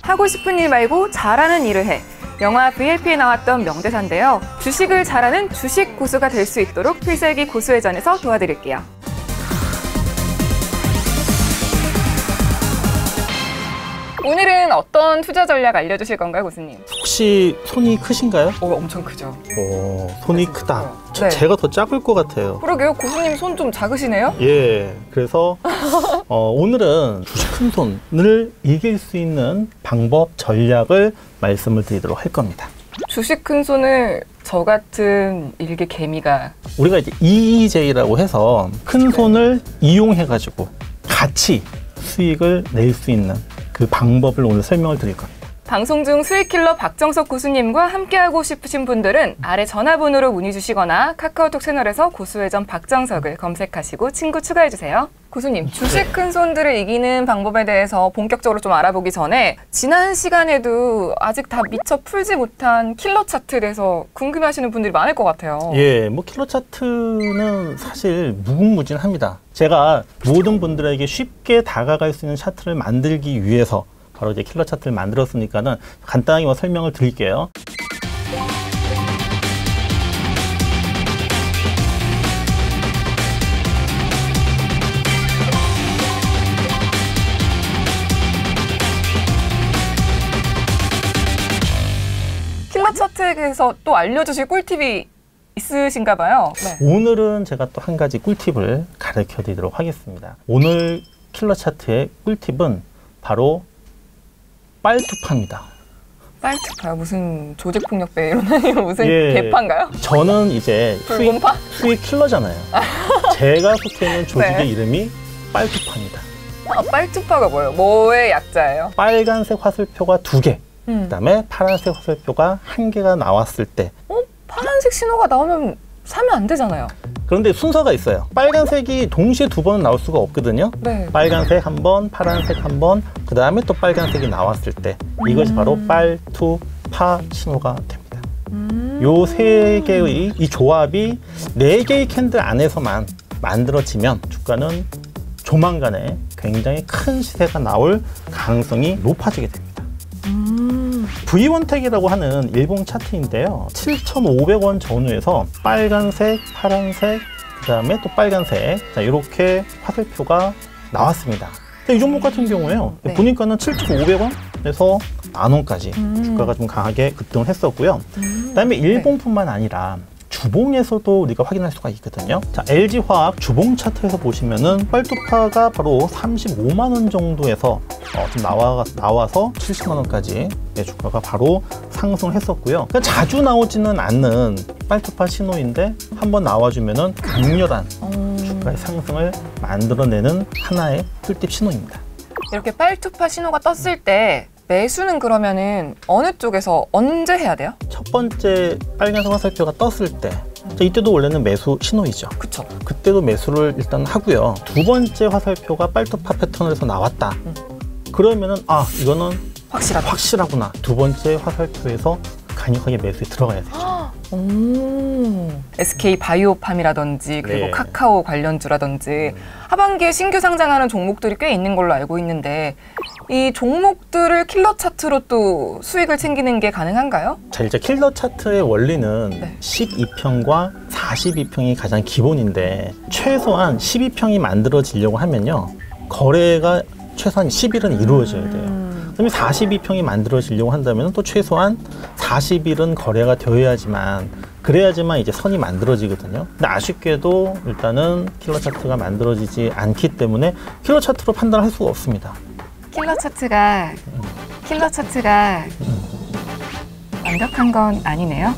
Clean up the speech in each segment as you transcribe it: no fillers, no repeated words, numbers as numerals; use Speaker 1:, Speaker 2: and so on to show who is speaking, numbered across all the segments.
Speaker 1: 하고 싶은 일 말고 잘하는 일을 해. 영화 VIP에 나왔던 명대사인데요. 주식을 잘하는 주식 고수가 될 수 있도록 필살기 고수회전에서 도와드릴게요. 오늘은 어떤 투자 전략 알려주실 건가요, 고수님?
Speaker 2: 혹시 손이 크신가요?
Speaker 1: 엄청 크죠.
Speaker 2: 손이 크다.
Speaker 1: 네.
Speaker 2: 제가 더 작을 것 같아요.
Speaker 1: 그러게요. 고수님 손 좀 작으시네요?
Speaker 2: 예, 그래서 오늘은 주식 큰 손을 이길 수 있는 방법, 전략을 말씀을 드리도록 할 겁니다.
Speaker 1: 주식 큰 손을 저 같은 일개 개미가
Speaker 2: 우리가 이제 EEJ라고 해서 큰 손을 이용해가지고 같이 수익을 낼 수 있는 그 방법을 오늘 설명을 드릴 겁니다.
Speaker 1: 방송 중 수익킬러 박정석 고수님과 함께하고 싶으신 분들은 아래 전화번호로 문의 주시거나 카카오톡 채널에서 고수회전 박정석을 검색하시고 친구 추가해주세요. 고수님, 주식 큰 손들을 이기는 방법에 대해서 본격적으로 좀 알아보기 전에 지난 시간에도 아직 다 미처 풀지 못한 킬러 차트에 대해서 궁금해하시는 분들이 많을 것 같아요.
Speaker 2: 예, 뭐 킬러 차트는 사실 무궁무진합니다. 제가 모든 분들에게 쉽게 다가갈 수 있는 차트를 만들기 위해서 바로 이제 킬러 차트를 만들었으니까는 간단하게 뭐 설명을 드릴게요.
Speaker 1: 킬러 차트에 대해서 또 알려주실 꿀팁이 있으신가 봐요. 네.
Speaker 2: 오늘은 제가 또 한 가지 꿀팁을 가르쳐 드리도록 하겠습니다. 오늘 킬러 차트의 꿀팁은 바로 빨투파입니다.
Speaker 1: 빨투파요? 무슨 조직폭력배 이런 아니면 무슨
Speaker 2: 예,
Speaker 1: 개파인가요?
Speaker 2: 저는 이제
Speaker 1: 불공파?
Speaker 2: 수익 킬러잖아요. 제가 속해 있는 조직의
Speaker 1: 네.
Speaker 2: 이름이 빨투파입니다.
Speaker 1: 빨투파가 뭐예요? 뭐의 약자예요?
Speaker 2: 빨간색 화살표가 2개, 그다음에 파란색 화살표가 1개가 나왔을 때
Speaker 1: 파란색 신호가 나오면 사면 안 되잖아요.
Speaker 2: 그런데 순서가 있어요. 빨간색이 동시에 2번은 나올 수가 없거든요.
Speaker 1: 네.
Speaker 2: 빨간색 한 번, 파란색 한 번, 그 다음에 또 빨간색이 나왔을 때 이것이 바로 빨투파 신호가 됩니다. 요 3개의 이 조합이 4개의 캔들 안에서만 만들어지면 주가는 조만간에 굉장히 큰 시세가 나올 가능성이 높아지게 됩니다. V원택이라고 하는 일본 차트인데요. 7,500원 전후에서 빨간색, 파란색, 그 다음에 또 빨간색, 자, 이렇게 화살표가 나왔습니다. 이 종목 같은 경우에요.
Speaker 1: 네.
Speaker 2: 보니까는 7,500원에서 10,000원까지 주가가 좀 강하게 급등을 했었고요. 그 다음에 일본뿐만 아니라 주봉에서도 우리가 확인할 수가 있거든요. 자, LG화학 주봉 차트에서 보시면은 빨투파가 바로 35만 원 정도에서 좀 나와서 70만 원까지 주가가 바로 상승했었고요. 그러니까 자주 나오지는 않는 빨투파 신호인데 한번 나와주면은 강렬한 주가의 상승을 만들어내는 하나의 꿀팁 신호입니다.
Speaker 1: 이렇게 빨투파 신호가 떴을 때 매수는 그러면은 어느 쪽에서 언제 해야 돼요?
Speaker 2: 첫 번째 빨간색 화살표가 떴을 때 자, 이때도 원래는 매수 신호이죠.
Speaker 1: 그쵸.
Speaker 2: 그때도 매수를 일단 하고요. 두 번째 화살표가 빨투파 패턴에서 나왔다. 그러면은 이거는 확실하구나. 두 번째 화살표에서 강력하게 매수에 들어가야 되죠.
Speaker 1: SK 바이오팜이라든지 그리고
Speaker 2: 네.
Speaker 1: 카카오 관련주라든지 하반기에 신규 상장하는 종목들이 꽤 있는 걸로 알고 있는데 이 종목들을 킬러 차트로 또 수익을 챙기는 게 가능한가요?
Speaker 2: 자, 이제 킬러 차트의 원리는
Speaker 1: 네.
Speaker 2: 12평과 42평이 가장 기본인데 최소한 12평이 만들어지려고 하면요. 거래가 최소한 10일은 이루어져야 돼요. 그러면 42평이 만들어지려고 한다면 또 최소한 40일은 거래가 그래야지만 이제 선이 만들어지거든요. 근데 아쉽게도 일단은 킬러 차트가 만들어지지 않기 때문에 킬러 차트로 판단할 수가 없습니다.
Speaker 1: 킬러 차트가 완벽한 건 아니네요.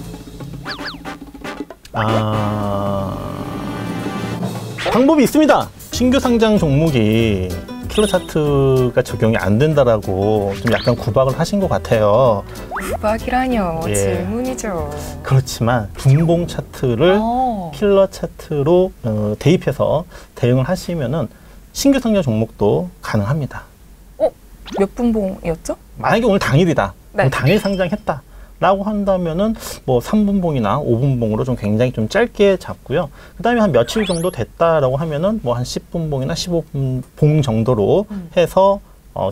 Speaker 2: 방법이 있습니다. 신규 상장 종목이 킬러 차트가 적용이 안 된다라고 좀 약간 구박을 하신 것 같아요.
Speaker 1: 구박이라뇨.
Speaker 2: 예.
Speaker 1: 질문이죠.
Speaker 2: 그렇지만 분봉 차트를 킬러 차트로 대입해서 대응을 하시면은 신규 상장 종목도 가능합니다.
Speaker 1: 몇 분봉이었죠?
Speaker 2: 만약에 오늘 당일이다.
Speaker 1: 네.
Speaker 2: 오늘 당일 상장했다. 라고 한다면은 뭐 3분봉이나 5분봉으로 좀 굉장히 좀 짧게 잡고요. 그 다음에 한 며칠 정도 됐다라고 하면은 뭐 한 10분봉이나 15분봉 정도로 해서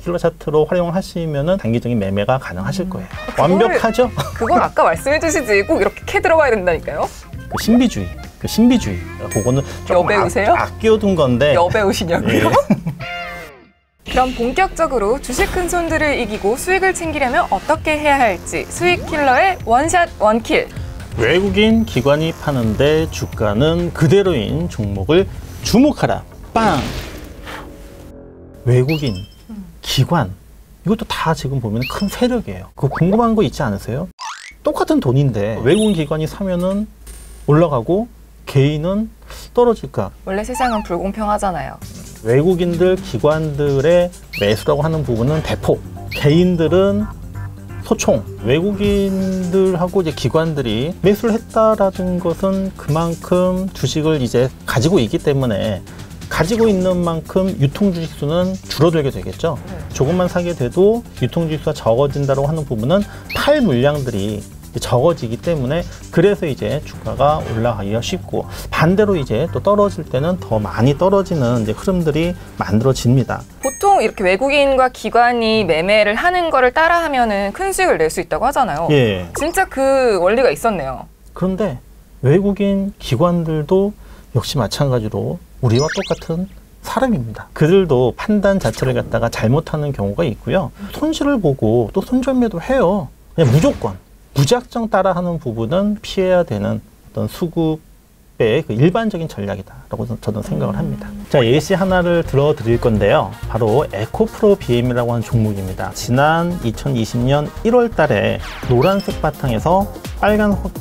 Speaker 2: 킬러 차트로 활용하시면은 단기적인 매매가 가능하실 거예요. 완벽하죠?
Speaker 1: 그걸 아까 말씀해 주시지 꼭 이렇게 캐 들어가야 된다니까요.
Speaker 2: 그 신비주의. 그거는 조금
Speaker 1: 여배우세요?
Speaker 2: 아껴둔 건데.
Speaker 1: 여배우시냐고요?
Speaker 2: 예.
Speaker 1: 그럼 본격적으로 주식 큰 손들을 이기고 수익을 챙기려면 어떻게 해야 할지 수익 킬러의 원샷 원킬.
Speaker 2: 외국인 기관이 파는데 주가는 그대로인 종목을 주목하라. 빵! 외국인, 기관, 이것도 다 지금 보면 큰 세력이에요. 그거 궁금한 거 있지 않으세요? 똑같은 돈인데 외국인 기관이 사면은 올라가고 개인은 떨어질까?
Speaker 1: 원래 세상은 불공평하잖아요.
Speaker 2: 외국인들, 기관들의 매수라고 하는 부분은 대폭, 개인들은 소총. 외국인들하고 이제 기관들이 매수를 했다라는 것은 그만큼 주식을 이제 가지고 있기 때문에 가지고 있는 만큼 유통 주식 수는 줄어들게 되겠죠. 조금만 사게 돼도 유통 주식 수가 적어진다고 하는 부분은 팔 물량들이 적어지기 때문에 그래서 이제 주가가 올라가기가 쉽고 반대로 이제 또 떨어질 때는 더 많이 떨어지는 이제 흐름들이 만들어집니다.
Speaker 1: 보통 이렇게 외국인과 기관이 매매를 하는 거를 따라하면은 큰 수익을 낼 수 있다고 하잖아요.
Speaker 2: 예.
Speaker 1: 진짜 그 원리가 있었네요.
Speaker 2: 그런데 외국인 기관들도 역시 마찬가지로 우리와 똑같은 사람입니다. 그들도 판단 자체를 갖다가 잘못하는 경우가 있고요. 손실을 보고 또 손절매도 해요. 그냥 무조건. 무작정 따라하는 부분은 피해야 되는 어떤 수급의 그 일반적인 전략이다라고 저는 생각을 합니다. 자, 예시 하나를 들어드릴 건데요. 바로 에코프로 BM이라고 하는 종목입니다. 지난 2020년 1월 달에 노란색 바탕에서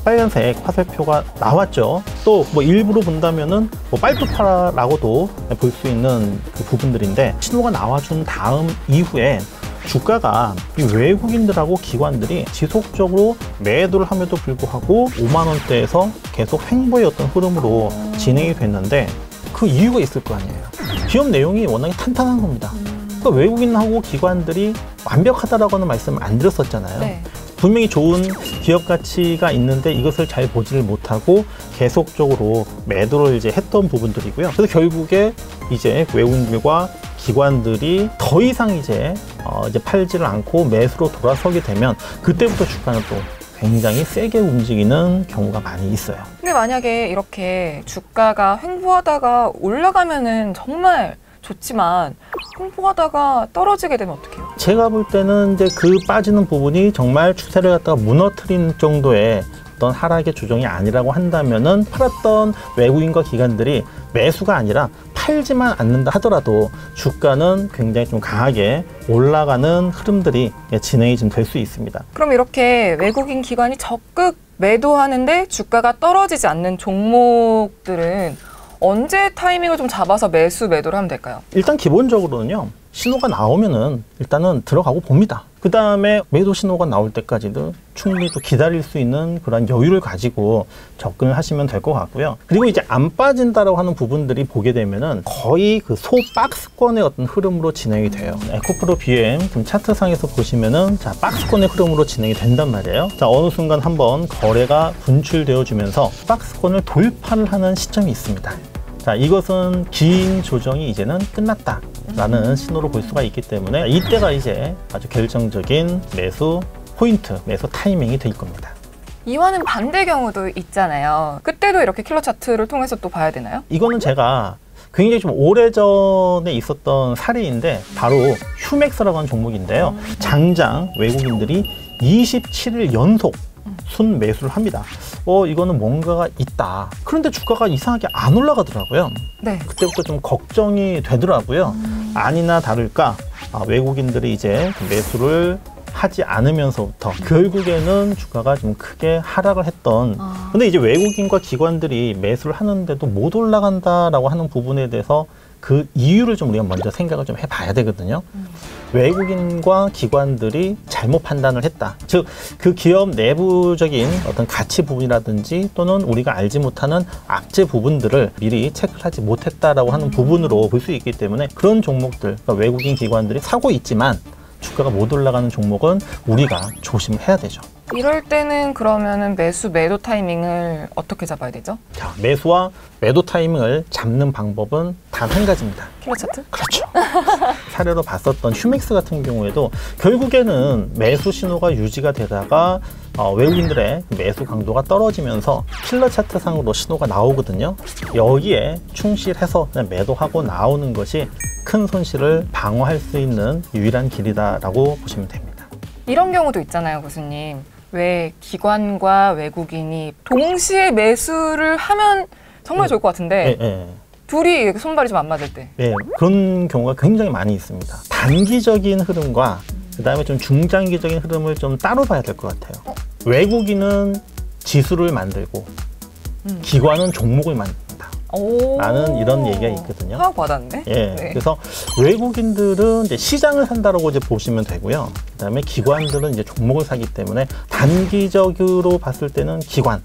Speaker 2: 빨간색 화살표가 나왔죠. 또 뭐 일부러 본다면은 뭐 빨뚜파라고도 볼 수 있는 그 부분들인데 신호가 나와준 다음 이후에 주가가 이 외국인들하고 기관들이 지속적으로 매도를 함에도 불구하고 5만 원대에서 계속 횡보의 어떤 흐름으로 진행이 됐는데 그 이유가 있을 거 아니에요. 기업 내용이 워낙에 탄탄한 겁니다. 그러니까 외국인하고 기관들이 완벽하다라고는 말씀을 안 드렸었잖아요.
Speaker 1: 네.
Speaker 2: 분명히 좋은 기업 가치가 있는데 이것을 잘 보지를 못하고 계속적으로 매도를 이제 했던 부분들이고요. 그래서 결국에 이제 외국인들과 기관들이 더 이상 이제 팔지를 않고 매수로 돌아서게 되면 그때부터 주가는 또 굉장히 세게 움직이는 경우가 많이 있어요.
Speaker 1: 근데 만약에 이렇게 주가가 횡보하다가 올라가면은 정말 좋지만 횡보하다가 떨어지게 되면 어떡해요?
Speaker 2: 제가 볼 때는 이제 그 빠지는 부분이 정말 추세를 갖다가 무너뜨린 정도의 어떤 하락의 조정이 아니라고 한다면은 팔았던 외국인과 기관들이 매수가 아니라 팔지만 않는다 하더라도 주가는 굉장히 좀 강하게 올라가는 흐름들이 진행이 좀 될 수 있습니다.
Speaker 1: 그럼 이렇게 외국인 기관이 적극 매도하는데 주가가 떨어지지 않는 종목들은 언제 타이밍을 좀 잡아서 매도를 하면 될까요?
Speaker 2: 일단 기본적으로는요. 신호가 나오면은 일단은 들어가고 봅니다. 그 다음에 매도 신호가 나올 때까지도 충분히 또 기다릴 수 있는 그런 여유를 가지고 접근을 하시면 될 것 같고요. 그리고 이제 안 빠진다라고 하는 부분들이 보게 되면은 거의 그 소박스권의 어떤 흐름으로 진행이 돼요. 에코프로 BM 지금 차트상에서 보시면은 자, 박스권의 흐름으로 진행이 된단 말이에요. 자, 어느 순간 한번 거래가 분출되어 주면서 박스권을 돌파를 하는 시점이 있습니다. 자, 이것은 긴 조정이 이제는 끝났다라는 신호로 볼 수가 있기 때문에 이때가 이제 아주 결정적인 매수 포인트, 매수 타이밍이 될 겁니다.
Speaker 1: 이와는 반대 경우도 있잖아요. 그때도 이렇게 킬러 차트를 통해서 또 봐야 되나요?
Speaker 2: 이거는 제가 굉장히 좀 오래전에 있었던 사례인데 바로 휴맥스라고 하는 종목인데요. 장장 외국인들이 27일 연속 순매수를 합니다. 이거는 뭔가가 있다. 그런데 주가가 이상하게 안 올라가더라고요.
Speaker 1: 네.
Speaker 2: 그때부터 좀 걱정이 되더라고요. 아니나 다를까 외국인들이 이제 매수를 하지 않으면서부터 결국에는 주가가 좀 크게 하락을 했던 근데 이제 외국인과 기관들이 매수를 하는데도 못 올라간다라고 하는 부분에 대해서 그 이유를 좀 우리가 먼저 생각을 좀 해봐야 되거든요. 외국인과 기관들이 잘못 판단을 했다. 즉, 그 기업 내부적인 어떤 가치 부분이라든지 또는 우리가 알지 못하는 악재 부분들을 미리 체크를 하지 못했다라고 하는 부분으로 볼 수 있기 때문에 그런 종목들, 그러니까 외국인 기관들이 사고 있지만 주가가 못 올라가는 종목은 우리가 조심해야 되죠.
Speaker 1: 이럴 때는 그러면은 매수 매도 타이밍을 어떻게 잡아야 되죠?
Speaker 2: 자, 매수와 매도 타이밍을 잡는 방법은 단 한 가지입니다.
Speaker 1: 킬러 차트?
Speaker 2: 그렇죠. 사례로 봤었던 휴맥스 같은 경우에도 결국에는 매수 신호가 유지가 되다가 외국인들의 매수 강도가 떨어지면서 킬러 차트상으로 신호가 나오거든요. 여기에 충실해서 그냥 매도하고 나오는 것이 큰 손실을 방어할 수 있는 유일한 길이다라고 보시면 됩니다.
Speaker 1: 이런 경우도 있잖아요, 교수님. 왜 기관과 외국인이 동시에 매수를 하면 정말 좋을 것 같은데 둘이 손발이 좀 안 맞을 때.
Speaker 2: 네, 그런 경우가 굉장히 많이 있습니다. 단기적인 흐름과 그다음에 좀 중장기적인 흐름을 좀 따로 봐야 될 것 같아요. 외국인은 지수를 만들고 기관은 종목을 만듭니다. 라는 이런 얘기가 있거든요.
Speaker 1: 화학 와닿네.
Speaker 2: 예,
Speaker 1: 네.
Speaker 2: 그래서 외국인들은 이제 시장을 산다라고 이제 보시면 되고요. 그다음에 기관들은 이제 종목을 사기 때문에 단기적으로 봤을 때는 기관,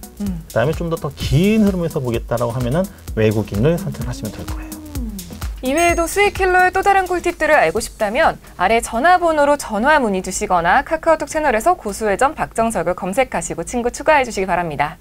Speaker 2: 그다음에 좀 더 긴 흐름에서 보겠다라고 하면은 외국인을 선택하시면 될 거예요.
Speaker 1: 이외에도 수익 킬러의 또 다른 꿀팁들을 알고 싶다면 아래 전화번호로 전화 문의 주시거나 카카오톡 채널에서 고수회전 박정석을 검색하시고 친구 추가해 주시기 바랍니다.